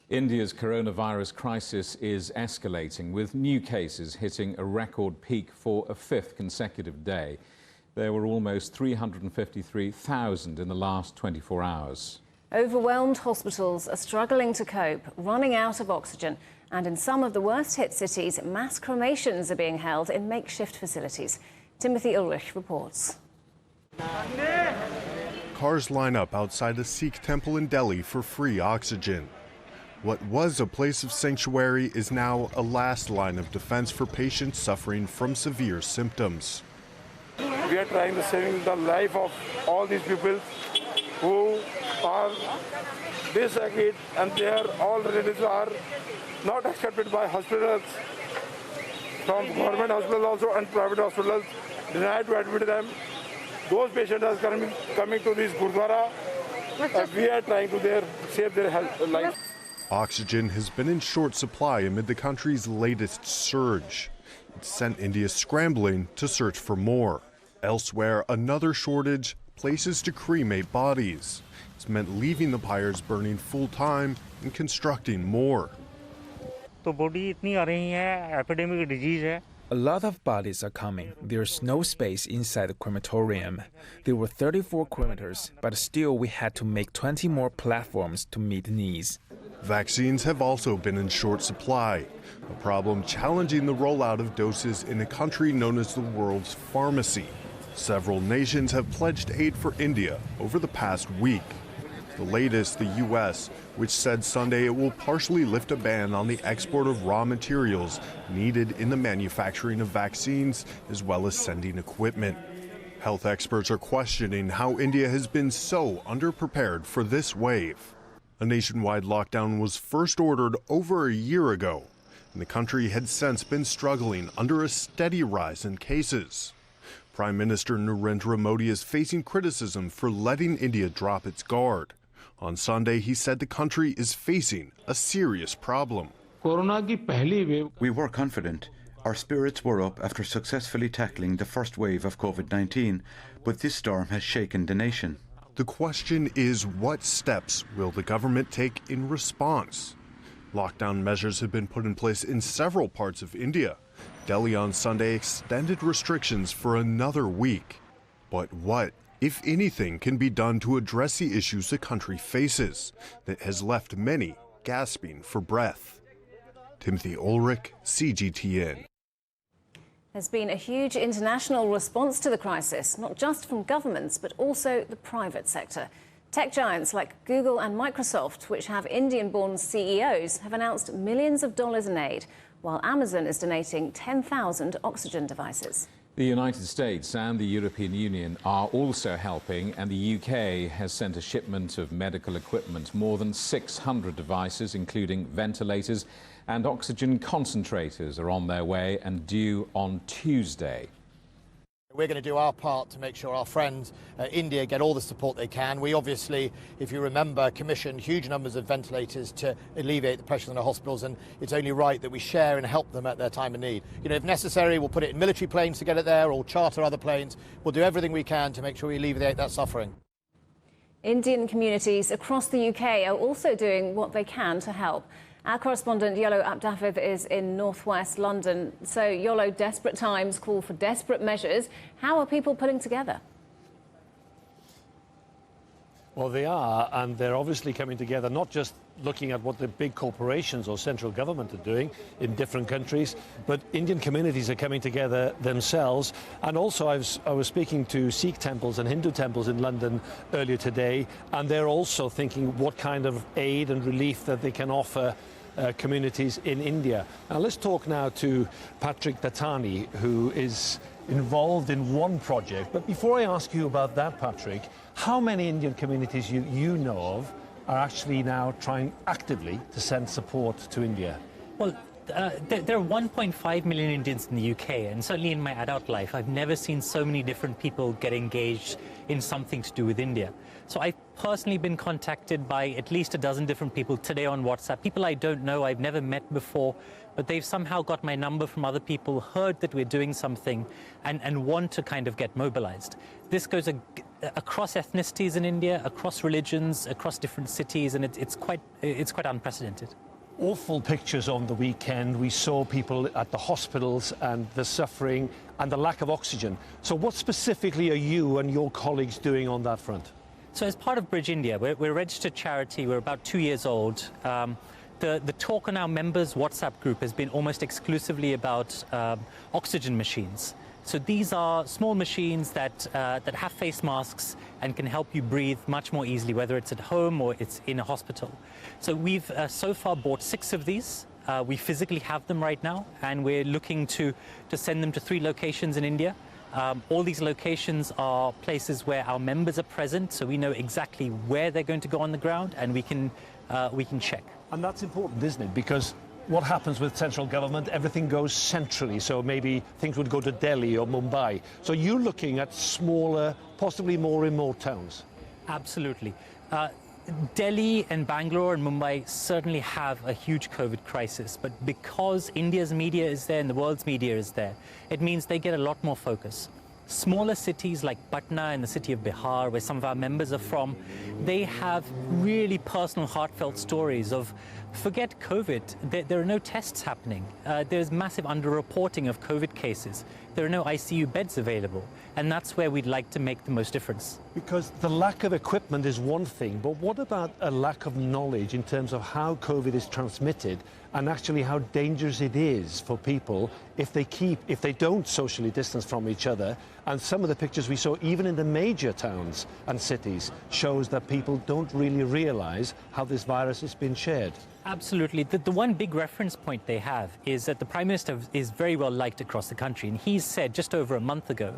India's coronavirus crisis is escalating, with new cases hitting a record peak for a fifth consecutive day. There were almost 353,000 in the last 24 hours. Overwhelmed hospitals are struggling to cope, running out of oxygen. And in some of the worst-hit cities, mass cremations are being held in makeshift facilities. Timothy Ulrich reports. Cars line up outside a Sikh temple in Delhi for free oxygen. What was a place of sanctuary is now a last line of defense for patients suffering from severe symptoms. We are trying to save the life of all these people who are disagreed, and their all relatives are not accepted by hospitals, from government hospitals also and private hospitals, denied to admit them. Those patients are coming to this Gurdwara, and we are trying to save their life. Oxygen has been in short supply amid the country's latest surge. It sent India scrambling to search for more. Elsewhere, another shortage, places to cremate bodies. It's meant leaving the pyres burning full-time and constructing more. A lot of bodies are coming. There's no space inside the crematorium. There were 34 cremators, but still we had to make 20 more platforms to meet the needs. Vaccines have also been in short supply, a problem challenging the rollout of doses in a country known as the world's pharmacy. Several nations have pledged aid for India over the past week. The latest, the U.S., which said Sunday it will partially lift a ban on the export of raw materials needed in the manufacturing of vaccines, as well as sending equipment. Health experts are questioning how India has been so underprepared for this wave. A nationwide lockdown was first ordered over a year ago, and the country had since been struggling under a steady rise in cases. Prime Minister Narendra Modi is facing criticism for letting India drop its guard. On Sunday, he said the country is facing a serious problem. We were confident. Our spirits were up after successfully tackling the first wave of COVID-19, but this storm has shaken the nation. The question is, what steps will the government take in response? Lockdown measures have been put in place in several parts of India. Delhi on Sunday extended restrictions for another week. But what, if anything, can be done to address the issues the country faces that has left many gasping for breath? Timothy Ulrich, CGTN. There's been a huge international response to the crisis, not just from governments, but also the private sector. Tech giants like Google and Microsoft, which have Indian-born CEOs, have announced millions of dollars in aid, while Amazon is donating 10,000 oxygen devices. The United States and the European Union are also helping, and the UK has sent a shipment of medical equipment, more than 600 devices, including ventilators and oxygen concentrators, are on their way and due on Tuesday. We're going to do our part to make sure our friends India get all the support they can. We obviously, if you remember, commissioned huge numbers of ventilators to alleviate the pressures on our hospitals, and it's only right that we share and help them at their time of need. You know, if necessary, we'll put it in military planes to get it there, or charter other planes. We'll do everything we can to make sure we alleviate that suffering. Indian communities across the UK are also doing what they can to help. Our correspondent Yolo Abdafid is in northwest London. So, Yolo, desperate times call for desperate measures. How are people pulling together? Well, they are, and they're obviously coming together, not just looking at what the big corporations or central government are doing in different countries, but Indian communities are coming together themselves. And also I was speaking to Sikh temples and Hindu temples in London earlier today, and they're also thinking what kind of aid and relief that they can offer communities in India. Now let's talk now to Patrick Dattani, who is involved in one project. But before I ask you about that, Patrick, how many Indian communities you know of are actually now trying actively to send support to India? Well, there are 1.5 million Indians in the UK, and certainly in my adult life, I've never seen so many different people get engaged in something to do with India. So I personally been contacted by at least a dozen different people today on WhatsApp, people I don't know, I've never met before, but they've somehow got my number from other people, heard that we're doing something, and want to kind of get mobilized. This goes across ethnicities in India, across religions, across different cities, and it's quite unprecedented. Awful pictures on the weekend. We saw people at the hospitals and the suffering and the lack of oxygen. So what specifically are you and your colleagues doing on that front? So as part of Bridge India, we're a registered charity, we're about 2 years old. The talk on our members' WhatsApp group has been almost exclusively about oxygen machines. So these are small machines that have face masks and can help you breathe much more easily, whether it's at home or it's in a hospital. So we've so far bought 6 of these. We physically have them right now, and we're looking to send them to 3 locations in India. All these locations are places where our members are present, so we know exactly where they're going to go on the ground, and we can check. And that's important, isn't it? Because what happens with central government, everything goes centrally, so maybe things would go to Delhi or Mumbai. So you're looking at smaller, possibly more remote towns? Absolutely. Delhi and Bangalore and Mumbai certainly have a huge COVID crisis, but because India's media is there and the world's media is there, it means they get a lot more focus. Smaller cities like Patna and the city of Bihar, where some of our members are from, they have really personal, heartfelt stories of, forget COVID, there are no tests happening. There's massive underreporting of COVID cases. There are no ICU beds available. And that's where we'd like to make the most difference. Because the lack of equipment is one thing, but what about a lack of knowledge in terms of how COVID is transmitted and actually how dangerous it is for people if they don't socially distance from each other? And some of the pictures we saw, even in the major towns and cities, shows that people don't really realize how this virus has been shared. Absolutely. The one big reference point they have is that the Prime Minister is very well liked across the country. And he's said just over a month ago,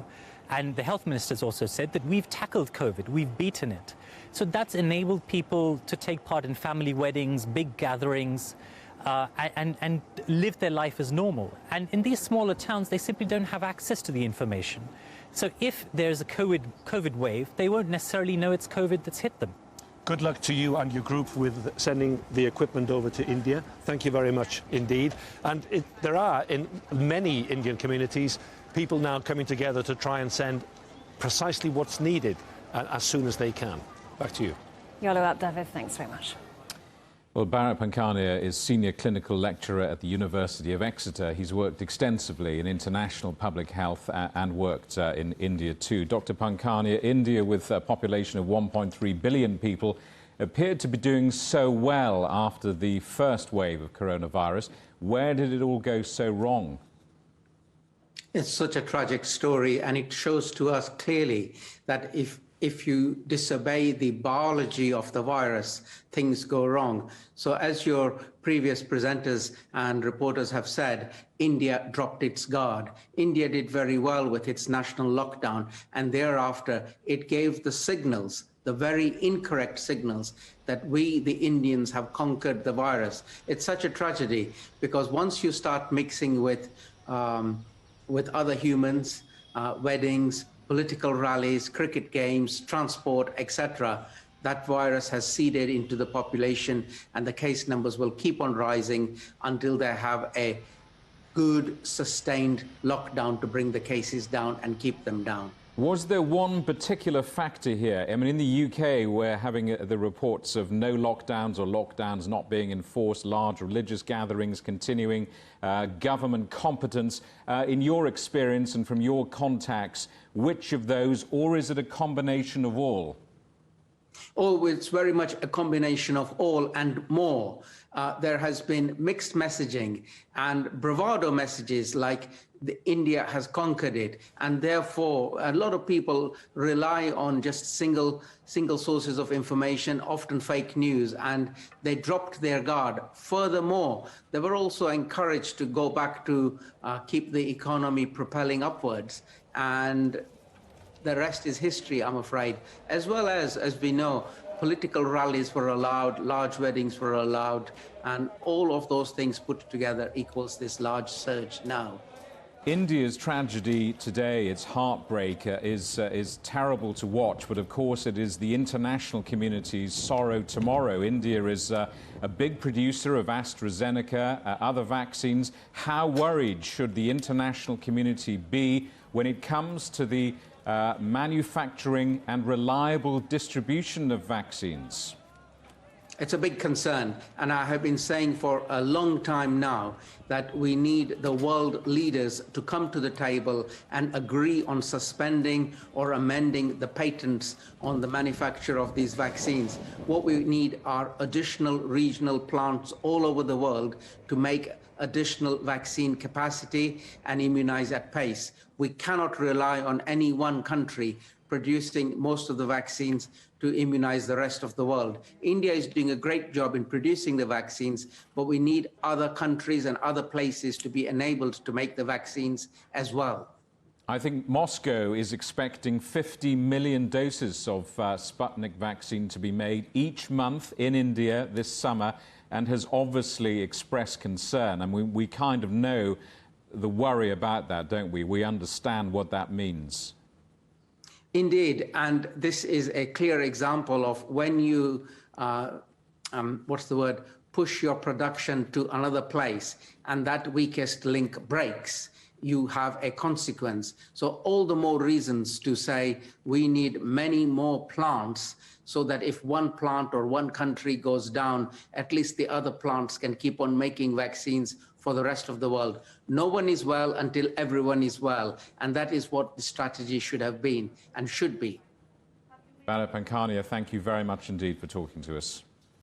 and the Health Minister's also said, that we've tackled COVID, we've beaten it. So that's enabled people to take part in family weddings, big gatherings, and live their life as normal. And in these smaller towns, they simply don't have access to the information. So if there's a COVID wave, they won't necessarily know it's COVID that's hit them. Good luck to you and your group with sending the equipment over to India. Thank you very much indeed. And there are, in many Indian communities, people now coming together to try and send precisely what's needed as soon as they can. Back to you. Yolo up, David. Thanks very much. Well, Bharat Pankhania is Senior Clinical Lecturer at the University of Exeter. He's worked extensively in international public health and worked in India too. Dr. Pankhania, India, with a population of 1.3 billion people, appeared to be doing so well after the first wave of coronavirus. Where did it all go so wrong? It's such a tragic story, and it shows to us clearly that if you disobey the biology of the virus, things go wrong. So as your previous presenters and reporters have said, India dropped its guard. India did very well with its national lockdown, and thereafter it gave the signals, the very incorrect signals, that we, the Indians, have conquered the virus. It's such a tragedy, because once you start mixing with other humans, weddings, political rallies, cricket games, transport, etc., that virus has seeded into the population, and the case numbers will keep on rising until they have a good, sustained lockdown to bring the cases down and keep them down. Was there one particular factor here? I mean, in the UK, we're having the reports of no lockdowns or lockdowns not being enforced, large religious gatherings continuing, government competence. In your experience and from your contacts, which of those, or is it a combination of all? Oh, it's very much a combination of all and more. There has been mixed messaging and bravado messages like India has conquered it, and therefore a lot of people rely on just single sources of information, often fake news, and they dropped their guard. Furthermore, they were also encouraged to go back to keep the economy propelling upwards, and the rest is history, I'm afraid. As well as we know, political rallies were allowed, large weddings were allowed, and all of those things put together equals this large surge now. India's tragedy today, its heartbreak, is terrible to watch, but of course it is the international community's sorrow tomorrow. India is a big producer of AstraZeneca, other vaccines. How worried should the international community be when it comes to the manufacturing and reliable distribution of vaccines? It's a big concern, and I have been saying for a long time now that we need the world leaders to come to the table and agree on suspending or amending the patents on the manufacture of these vaccines. What we need are additional regional plants all over the world to make additional vaccine capacity and immunize at pace. We cannot rely on any one country producing most of the vaccines to immunize the rest of the world. India is doing a great job in producing the vaccines, but we need other countries and other places to be enabled to make the vaccines as well. I think Moscow is expecting 50 million doses of Sputnik vaccine to be made each month in India this summer, and has obviously expressed concern. And we kind of know the worry about that, don't we? We understand what that means. Indeed, and this is a clear example of when you, push your production to another place and that weakest link breaks, you have a consequence. So all the more reasons to say we need many more plants so that if one plant or one country goes down, at least the other plants can keep on making vaccines for the rest of the world. No one is well until everyone is well, and that is what the strategy should have been and should be. Bala Pankania, thank you very much indeed for talking to us.